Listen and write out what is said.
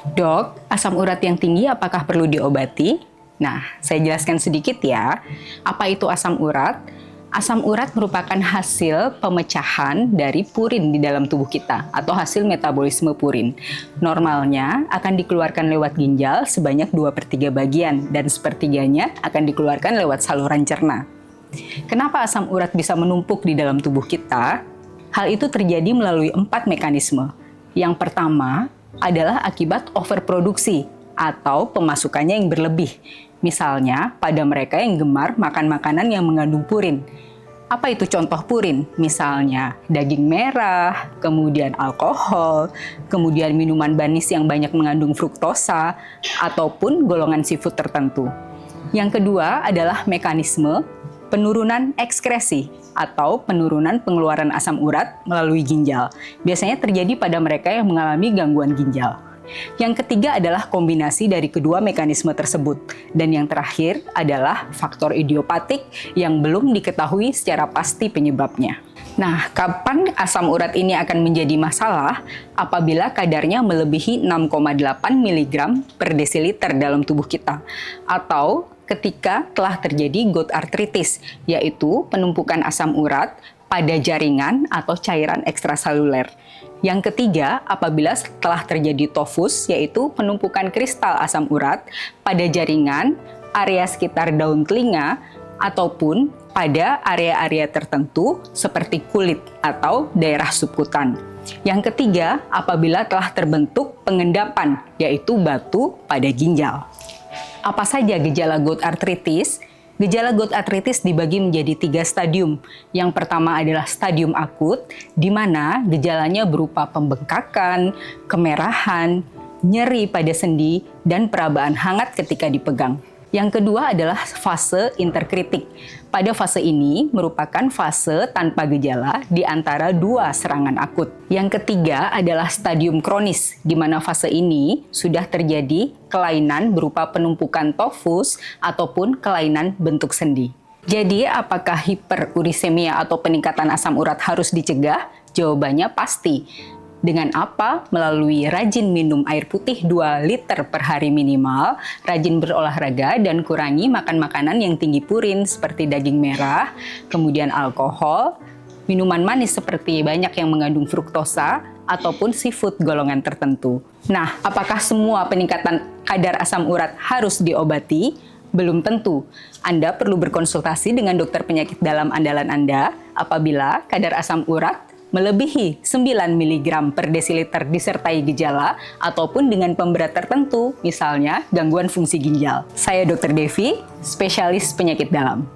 Dok, asam urat yang tinggi apakah perlu diobati? Nah, saya jelaskan sedikit ya. Apa itu asam urat? Asam urat merupakan hasil pemecahan dari purin di dalam tubuh kita atau hasil metabolisme purin. Normalnya akan dikeluarkan lewat ginjal sebanyak 2/3 bagian dan sepertiganya akan dikeluarkan lewat saluran cerna. Kenapa asam urat bisa menumpuk di dalam tubuh kita? Hal itu terjadi melalui 4 mekanisme. Yang pertama adalah akibat overproduksi atau pemasukannya yang berlebih. Misalnya, pada mereka yang gemar makan makanan yang mengandung purin. Apa itu contoh purin? Misalnya, daging merah, kemudian alkohol, kemudian minuman manis yang banyak mengandung fruktosa, ataupun golongan seafood tertentu. Yang kedua adalah mekanisme penurunan ekskresi atau penurunan pengeluaran asam urat melalui ginjal. Biasanya terjadi pada mereka yang mengalami gangguan ginjal. Yang ketiga adalah kombinasi dari kedua mekanisme tersebut. Dan yang terakhir adalah faktor idiopatik yang belum diketahui secara pasti penyebabnya. Nah, kapan asam urat ini akan menjadi masalah? Apabila kadarnya melebihi 6,8 mg per desiliter dalam tubuh kita. Atau ketika telah terjadi gout arthritis, yaitu penumpukan asam urat pada jaringan atau cairan ekstraseluler. Yang ketiga, apabila telah terjadi tofus, yaitu penumpukan kristal asam urat pada jaringan, area sekitar daun telinga, ataupun pada area-area tertentu seperti kulit atau daerah subkutan. Yang ketiga, apabila telah terbentuk pengendapan, yaitu batu pada ginjal. Apa saja gejala gout arthritis? Gejala gout arthritis dibagi menjadi 3 stadium. Yang pertama adalah stadium akut, di mana gejalanya berupa pembengkakan, kemerahan, nyeri pada sendi, dan perabaan hangat ketika dipegang. Yang kedua adalah fase interkritik. Pada fase ini merupakan fase tanpa gejala di antara 2 serangan akut. Yang ketiga adalah stadium kronis, di mana fase ini sudah terjadi kelainan berupa penumpukan tofus ataupun kelainan bentuk sendi. Jadi, apakah hiperurisemia atau peningkatan asam urat harus dicegah? Jawabannya pasti. Dengan apa? Melalui rajin minum air putih 2 liter per hari minimal, rajin berolahraga, dan kurangi makan makanan yang tinggi purin seperti daging merah, kemudian alkohol, minuman manis seperti banyak yang mengandung fruktosa, ataupun seafood golongan tertentu. Nah, apakah semua peningkatan kadar asam urat harus diobati? Belum tentu. Anda perlu berkonsultasi dengan dokter penyakit dalam andalan Anda apabila kadar asam urat melebihi 9 mg per desiliter disertai gejala ataupun dengan pemberat tertentu, misalnya gangguan fungsi ginjal. Saya Dr. Devi, spesialis penyakit dalam.